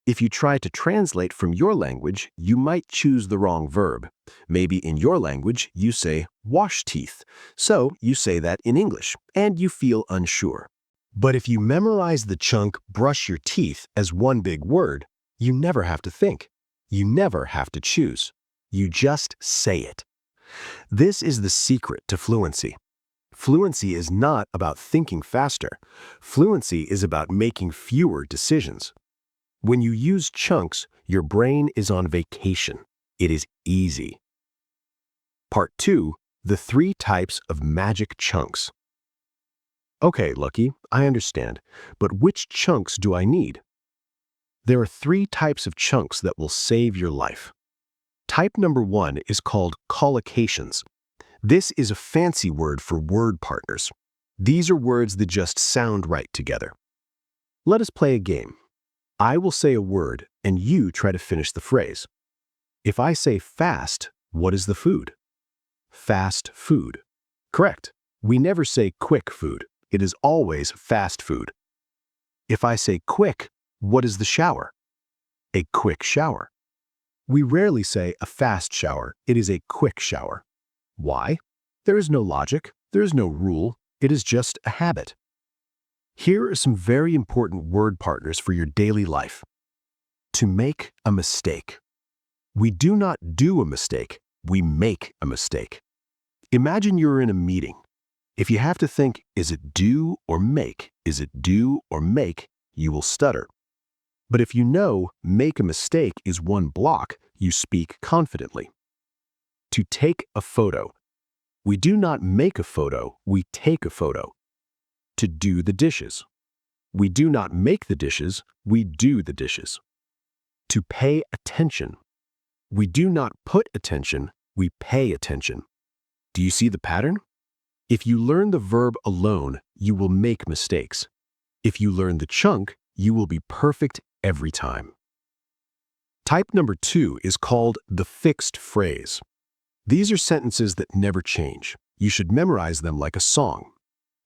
If you try to translate from your language, you might choose the wrong verb. Maybe in your language, you say wash teeth. So you say that in English, and you feel unsure. But if you memorize the chunk brush your teeth as one big word, You never have to think. You never have to choose. You just say it. This is the secret to fluency. Fluency is not about thinking faster. Fluency is about making fewer decisions. When you use chunks, your brain is on vacation. It is easy. Part 2, the 3 types of magic chunks. Okay, Looki, I understand, but which chunks do I need? There are 3 types of chunks that will save your life. Type number 1 is called collocations. This is a fancy word for word partners. These are words that just sound right together. Let us play a game. I will say a word, and you try to finish the phrase. If I say fast, what is the food? Fast food. Correct. We never say quick food. It is always fast food. If I say quick, what is the shower? A quick shower. We rarely say a fast shower. It is a quick shower. Why? There is no logic. There is no rule. It is just a habit. Here are some very important word partners for your daily life. To make a mistake. We do not do a mistake. We make a mistake. Imagine you're in a meeting. If you have to think, is it do or make? Is it do or make? You will stutter. But if you know make a mistake is one block, you speak confidently. To take a photo. We do not make a photo, we take a photo. To do the dishes. We do not make the dishes, we do the dishes. To pay attention. We do not put attention, we pay attention. Do you see the pattern? If you learn the verb alone, you will make mistakes. If you learn the chunk, you will be perfect every time. Type number 2 is called the fixed phrase. These are sentences that never change. You should memorize them like a song.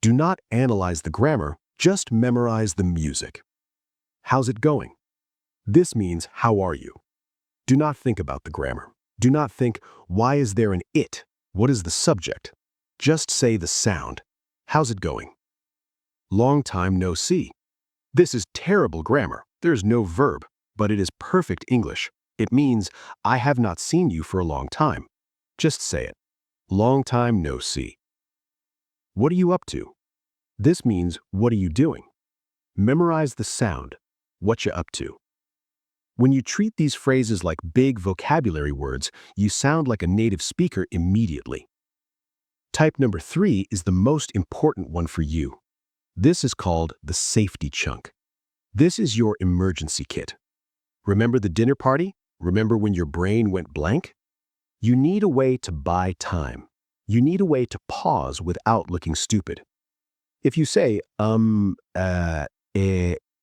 Do not analyze the grammar, just memorize the music. How's it going? This means, how are you? Do not think about the grammar. Do not think, why is there an it? What is the subject? Just say the sound. How's it going? Long time no see. This is terrible grammar. There is no verb, but it is perfect English. It means, I have not seen you for a long time. Just say it. Long time no see. What are you up to? This means, what are you doing? Memorize the sound. What you up to? When you treat these phrases like big vocabulary words, you sound like a native speaker immediately. Type number 3 is the most important one for you. This is called the safety chunk. This is your emergency kit. Remember the dinner party? Remember when your brain went blank? You need a way to buy time. You need a way to pause without looking stupid. If you say,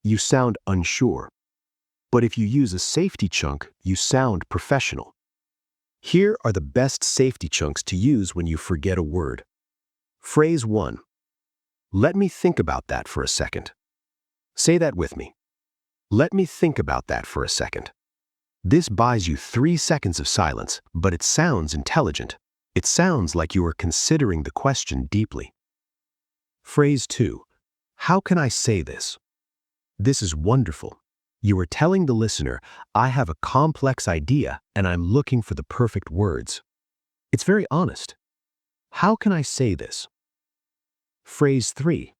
you sound unsure. But if you use a safety chunk, you sound professional. Here are the best safety chunks to use when you forget a word. Phrase 1. Let me think about that for a second. Say that with me. Let me think about that for a second. This buys you 3 seconds of silence, but it sounds intelligent. It sounds like you are considering the question deeply. Phrase 2. How can I say this? This is wonderful. You are telling the listener, I have a complex idea and I'm looking for the perfect words. It's very honest. How can I say this? Phrase 3.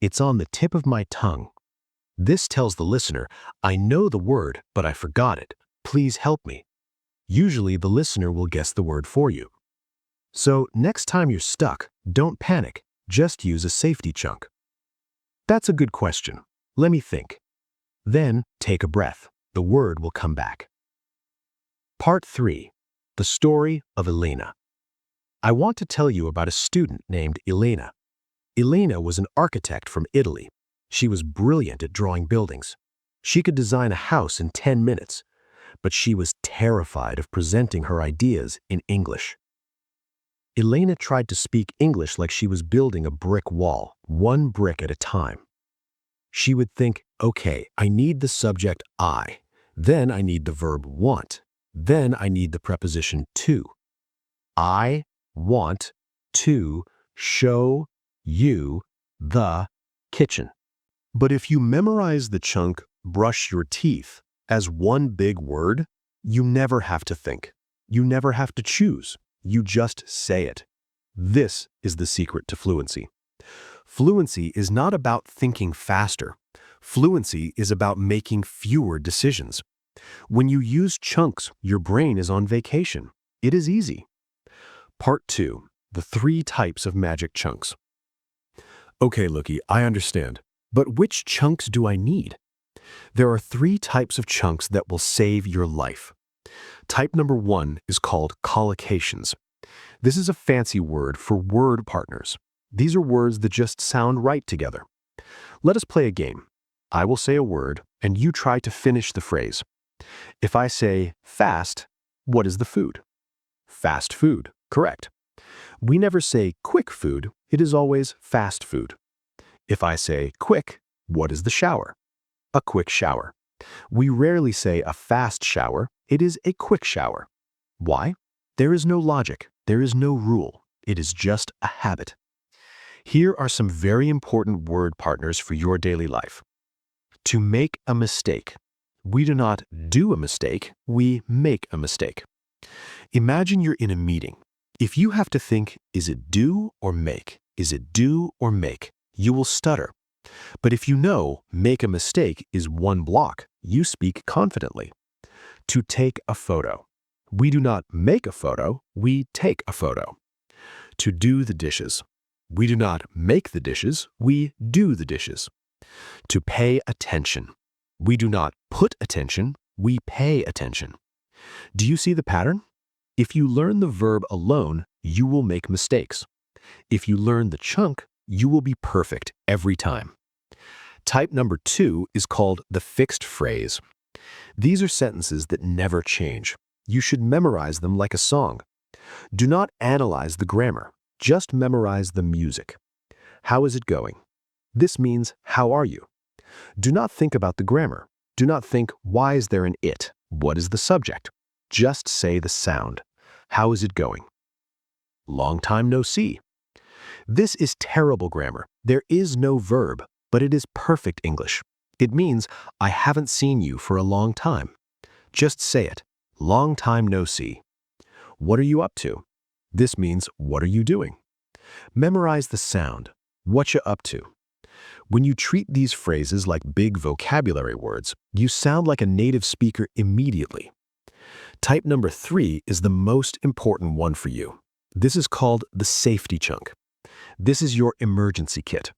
It's on the tip of my tongue. This tells the listener, I know the word, but I forgot it. Please help me. Usually the listener will guess the word for you. So next time you're stuck, don't panic. Just use a safety chunk. That's a good question. Let me think. Then take a breath. The word will come back. Part 3. The story of Elena. I want to tell you about a student named Elena. Elena was an architect from Italy. She was brilliant at drawing buildings. She could design a house in 10 minutes, but she was terrified of presenting her ideas in English. Elena tried to speak English like she was building a brick wall, one brick at a time. She would think, okay, I need the subject I, then I need the verb want, then I need the preposition to. I want to show you the kitchen. But if you memorize the chunk, brush your teeth, As one big word, you never have to think. You never have to choose. You just say it. This is the secret to fluency. Fluency is not about thinking faster. Fluency is about making fewer decisions. When you use chunks, your brain is on vacation. It is easy. Part 2. The 3 types of magic chunks. Okay, Looki, I understand. But which chunks do I need? There are 3 types of chunks that will save your life. Type number 1 is called collocations. This is a fancy word for word partners. These are words that just sound right together. Let us play a game. I will say a word, and you try to finish the phrase. If I say fast, what is the food? Fast food, correct. We never say quick food, it is always fast food. If I say quick, what is the shower? A quick shower. We rarely say a fast shower, it is a quick shower. Why? There is no logic, there is no rule, it is just a habit. Here are some very important word partners for your daily life. To make a mistake. We do not do a mistake, we make a mistake. Imagine you're in a meeting. If you have to think, is it do or make? Is it do or make? You will stutter. But if you know make a mistake is one block, you speak confidently. To take a photo. We do not make a photo, we take a photo. To do the dishes. We do not make the dishes, we do the dishes. To pay attention. We do not put attention, we pay attention. Do you see the pattern? If you learn the verb alone, you will make mistakes. If you learn the chunk, you will be perfect every time. Type number 2 is called the fixed phrase. These are sentences that never change. You should memorize them like a song. Do not analyze the grammar, just memorize the music. How is it going? This means, how are you? Do not think about the grammar. Do not think, why is there an it? What is the subject? Just say the sound. How is it going? Long time no see. This is terrible grammar. There is no verb, but it is perfect English. It means, I haven't seen you for a long time. Just say it. Long time no see. What are you up to? This means, what are you doing? Memorize the sound. What you up to? When you treat these phrases like big vocabulary words, you sound like a native speaker immediately. Type number 3 is the most important one for you. This is called the safety chunk. This is your emergency kit.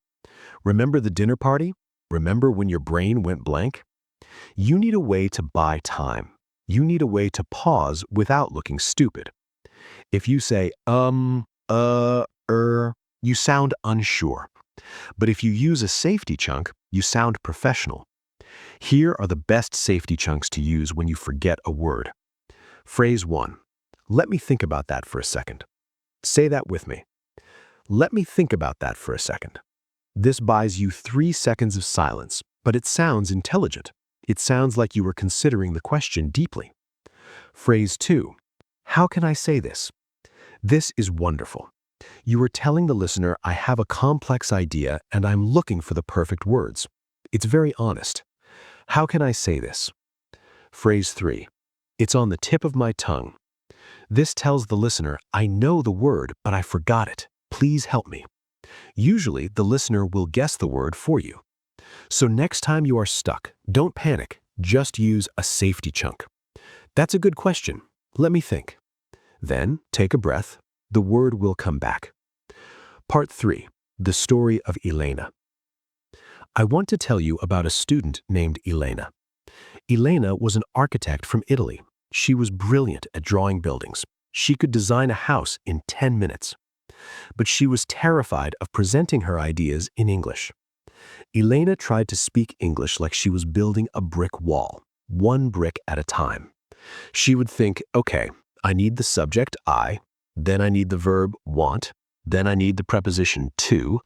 Remember the dinner party? Remember when your brain went blank? You need a way to buy time. You need a way to pause without looking stupid. If you say, you sound unsure. But if you use a safety chunk, you sound professional. Here are the best safety chunks to use when you forget a word. Phrase 1. Let me think about that for a second. Say that with me. Let me think about that for a second. This buys you 3 seconds of silence, but it sounds intelligent. It sounds like you were considering the question deeply. Phrase 2. How can I say this? This is wonderful. You are telling the listener, I have a complex idea and I'm looking for the perfect words. It's very honest. How can I say this? Phrase 3. It's on the tip of my tongue. This tells the listener, I know the word, but I forgot it. Please help me. Usually, the listener will guess the word for you. So next time you are stuck, don't panic. Just use a safety chunk. That's a good question. Let me think. Then, take a breath. The word will come back. Part 3. The story of Elena. I want to tell you about a student named Elena. Elena was an architect from Italy. She was brilliant at drawing buildings. She could design a house in 10 minutes. But she was terrified of presenting her ideas in English. Elena tried to speak English like she was building a brick wall, one brick at a time. She would think, okay, I need the subject I, then I need the verb want, then I need the preposition to.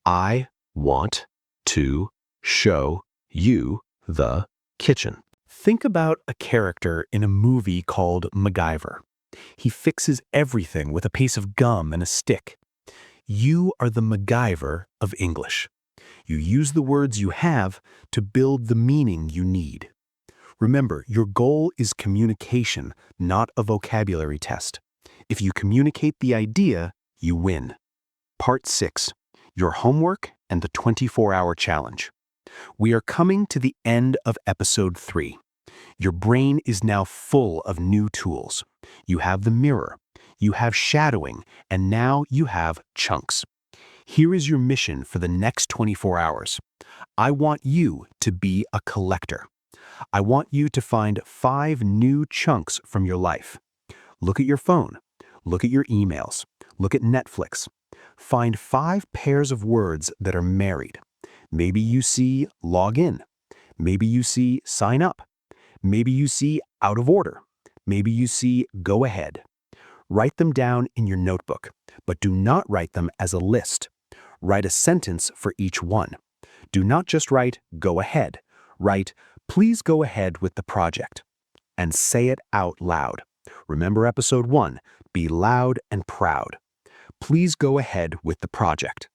I want to show you the kitchen. Think about a character in a movie called MacGyver. He fixes everything with a piece of gum and a stick. You are the MacGyver of English. You use the words you have to build the meaning you need. Remember, your goal is communication, not a vocabulary test. If you communicate the idea, you win. Part 6. Your homework and the 24-hour challenge. We are coming to the end of episode 3. Your brain is now full of new tools. You have the mirror, you have shadowing, and now you have chunks. Here is your mission for the next 24 hours. I want you to be a collector. I want you to find 5 new chunks from your life. Look at your phone. Look at your emails. Look at Netflix. Find 5 pairs of words that are married. Maybe you see log in. Maybe you see sign up. Maybe you see out of order. Maybe you see go ahead. Write them down in your notebook, but do not write them as a list. Write a sentence for each one. Do not just write go ahead. Write please go ahead with the project. And say it out loud. Remember episode 1, be loud and proud. Please go ahead with the project.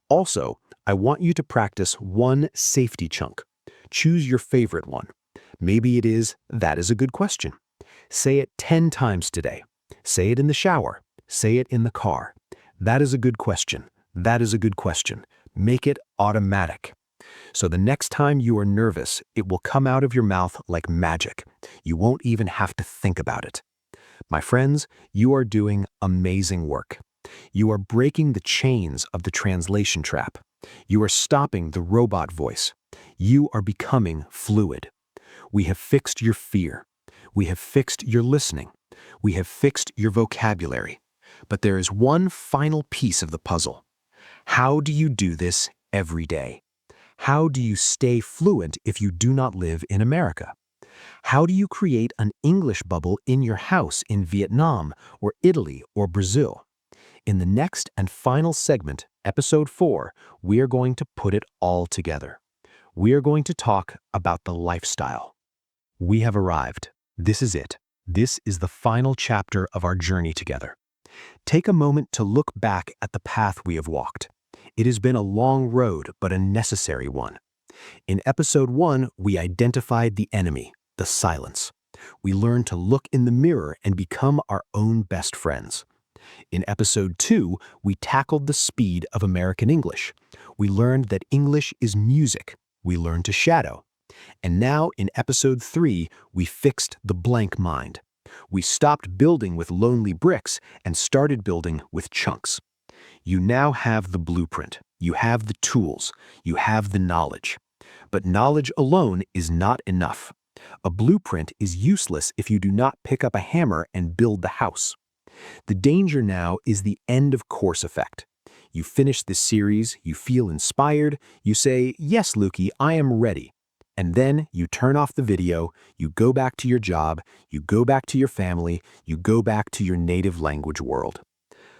Also, I want you to practice one safety chunk. Choose your favorite one. Maybe it is, that is a good question. Say it 10 times today. Say it in the shower. Say it in the car. That is a good question. That is a good question. Make it automatic. So the next time you are nervous, it will come out of your mouth like magic. You won't even have to think about it. My friends, you are doing amazing work. You are breaking the chains of the translation trap. You are stopping the robot voice. You are becoming fluid. We have fixed your fear. We have fixed your listening. We have fixed your vocabulary. But there is one final piece of the puzzle. How do you do this every day? How do you stay fluent if you do not live in America? How do you create an English bubble in your house in Vietnam or Italy or Brazil? In the next and final segment, episode 4, we are going to put it all together. We are going to talk about the lifestyle. We have arrived. This is it. This is the final chapter of our journey together. Take a moment to look back at the path we have walked. It has been a long road, but a necessary one. In episode 1, we identified the enemy, the silence. We learned to look in the mirror and become our own best friends. In episode 2, we tackled the speed of American English. We learned that English is music. We learned to shadow. And now in episode 3, we fixed the blank mind. We stopped building with lonely bricks and started building with chunks. You now have the blueprint. You have the tools. You have the knowledge. But knowledge alone is not enough. A blueprint is useless if you do not pick up a hammer and build the house. The danger now is the end of course effect. You finish this series, you feel inspired, you say, yes, Looki, I am ready. And then you turn off the video, you go back to your job, you go back to your family, you go back to your native language world.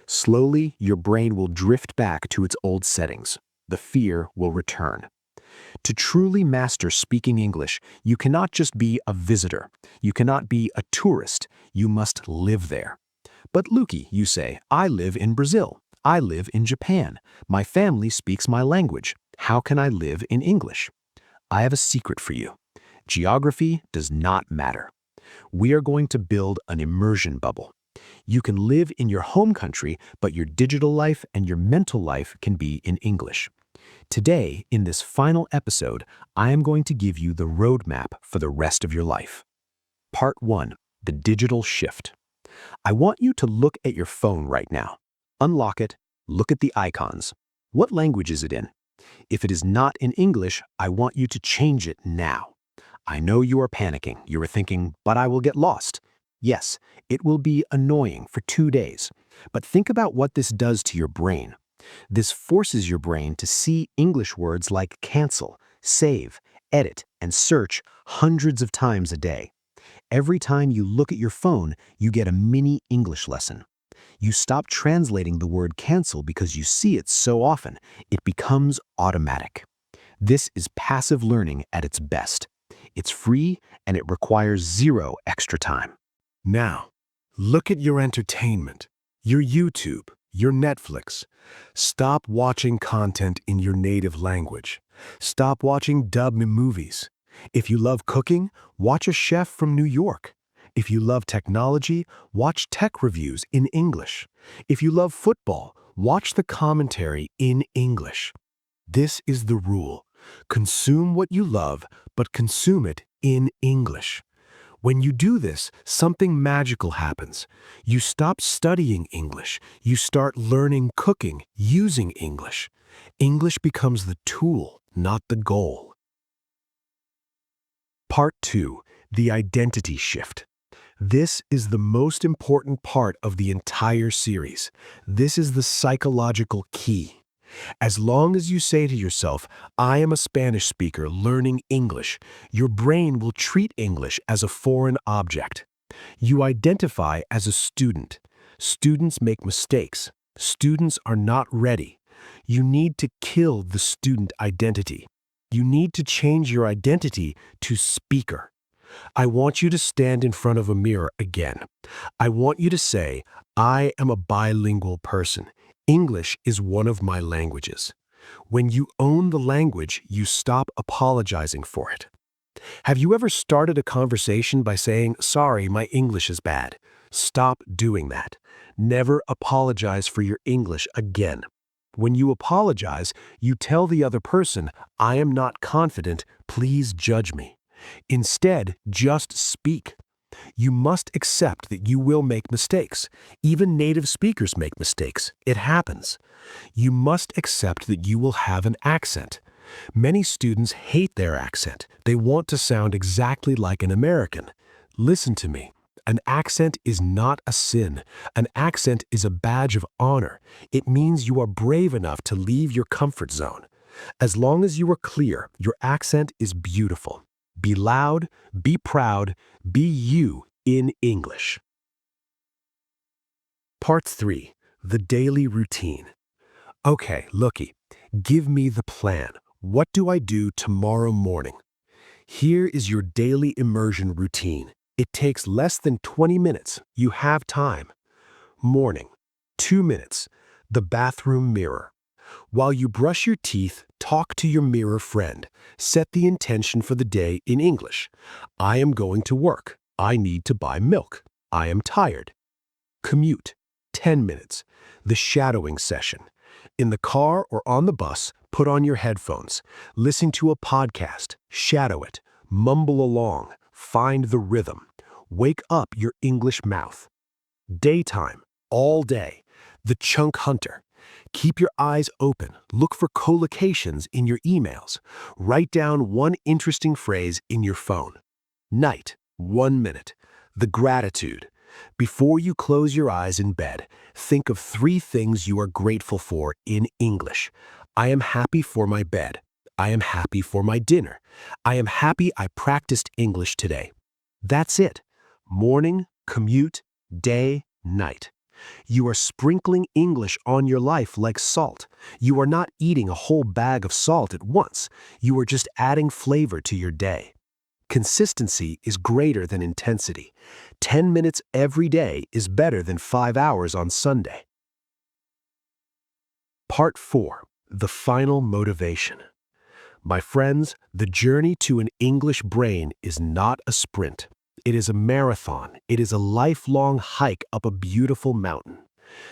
Slowly, your brain will drift back to its old settings. The fear will return. To truly master speaking English, you cannot just be a visitor. You cannot be a tourist. You must live there. But Looki, you say, I live in Brazil. I live in Japan. My family speaks my language. How can I live in English? I have a secret for you. Geography does not matter. We are going to build an immersion bubble. You can live in your home country, but your digital life and your mental life can be in English. Today, in this final episode, I am going to give you the roadmap for the rest of your life. Part 1, the digital shift. I want you to look at your phone right now. Unlock it, look at the icons. What language is it in? If it is not in English, I want you to change it now. I know you are panicking. You are thinking, but I will get lost. Yes, it will be annoying for 2 days. But think about what this does to your brain. This forces your brain to see English words like cancel, save, edit, and search hundreds of times a day. Every time you look at your phone, you get a mini English lesson. You stop translating the word cancel because you see it so often. It becomes automatic. This is passive learning at its best. It's free and it requires 0 extra time. Now, look at your entertainment, your YouTube, your Netflix. Stop watching content in your native language. Stop watching dubbed movies. If you love cooking, watch a chef from New York. If you love technology, watch tech reviews in English. If you love football, watch the commentary in English. This is the rule. Consume what you love, but consume it in English. When you do this, something magical happens. You stop studying English. You start learning cooking using English. English becomes the tool, not the goal. Part 2. The identity shift. This is the most important part of the entire series. This is the psychological key. As long as you say to yourself, I am a Spanish speaker learning English, your brain will treat English as a foreign object. You identify as a student. Students make mistakes. Students are not ready. You need to kill the student identity. You need to change your identity to speaker. I want you to stand in front of a mirror again. I want you to say, I am a bilingual person. English is one of my languages. When you own the language, you stop apologizing for it. Have you ever started a conversation by saying, sorry, my English is bad? Stop doing that. Never apologize for your English again. When you apologize, you tell the other person, I am not confident, please judge me. Instead, just speak. You must accept that you will make mistakes. Even native speakers make mistakes. It happens. You must accept that you will have an accent. Many students hate their accent. They want to sound exactly like an American. Listen to me. An accent is not a sin. An accent is a badge of honor. It means you are brave enough to leave your comfort zone. As long as you are clear, your accent is beautiful. Be loud, be proud, be you in English. Part 3. The daily routine. Okay, Looki, give me the plan. What do I do tomorrow morning? Here is your daily immersion routine. It takes less than 20 minutes. You have time. Morning. 2 minutes. The bathroom mirror. While you brush your teeth, talk to your mirror friend. Set the intention for the day in English. I am going to work. I need to buy milk. I am tired. Commute. 10 minutes. The shadowing session. In the car or on the bus, put on your headphones. Listen to a podcast. Shadow it. Mumble along. Find the rhythm. Wake up your English mouth. Daytime. All day. The chunk hunter. Keep your eyes open. Look for collocations in your emails. Write down one interesting phrase in your phone. Night, 1 minute. The gratitude. Before you close your eyes in bed, think of 3 things you are grateful for in English. I am happy for my bed. I am happy for my dinner. I am happy I practiced English today. That's it. Morning, commute, day, night. You are sprinkling English on your life like salt. You are not eating a whole bag of salt at once. You are just adding flavor to your day. Consistency is greater than intensity. 10 minutes every day is better than 5 hours on Sunday. Part 4. The final motivation. My friends, the journey to an English brain is not a sprint. It is a marathon. It is a lifelong hike up a beautiful mountain.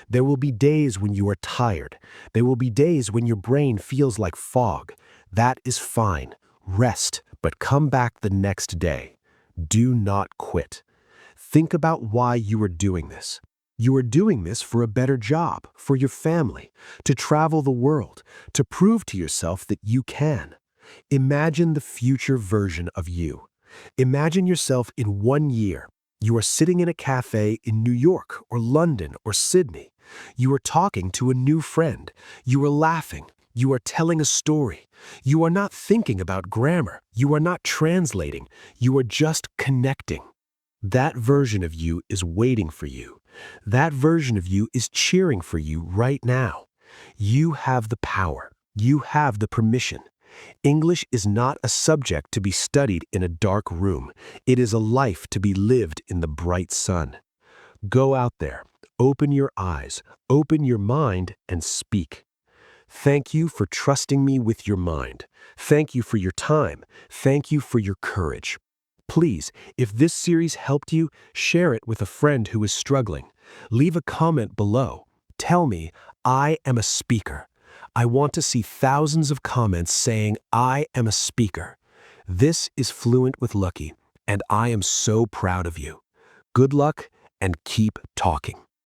There will be days when you are tired. There will be days when your brain feels like fog. That is fine. Rest, but come back the next day. Do not quit. Think about why you are doing this. You are doing this for a better job, for your family, to travel the world, to prove to yourself that you can. Imagine the future version of you. Imagine yourself in 1 year. You are sitting in a cafe in New York or London or Sydney. You are talking to a new friend. You are laughing. You are telling a story. You are not thinking about grammar. You are not translating. You are just connecting. That version of you is waiting for you. That version of you is cheering for you right now. You have the power. You have the permission. English is not a subject to be studied in a dark room. It is a life to be lived in the bright sun. Go out there, open your eyes, open your mind, and speak. Thank you for trusting me with your mind. Thank you for your time. Thank you for your courage. Please, if this series helped you, share it with a friend who is struggling. Leave a comment below. Tell me, I am a speaker. I want to see thousands of comments saying, I am a speaker. This is Fluent with Looki, and I am so proud of you. Good luck and keep talking.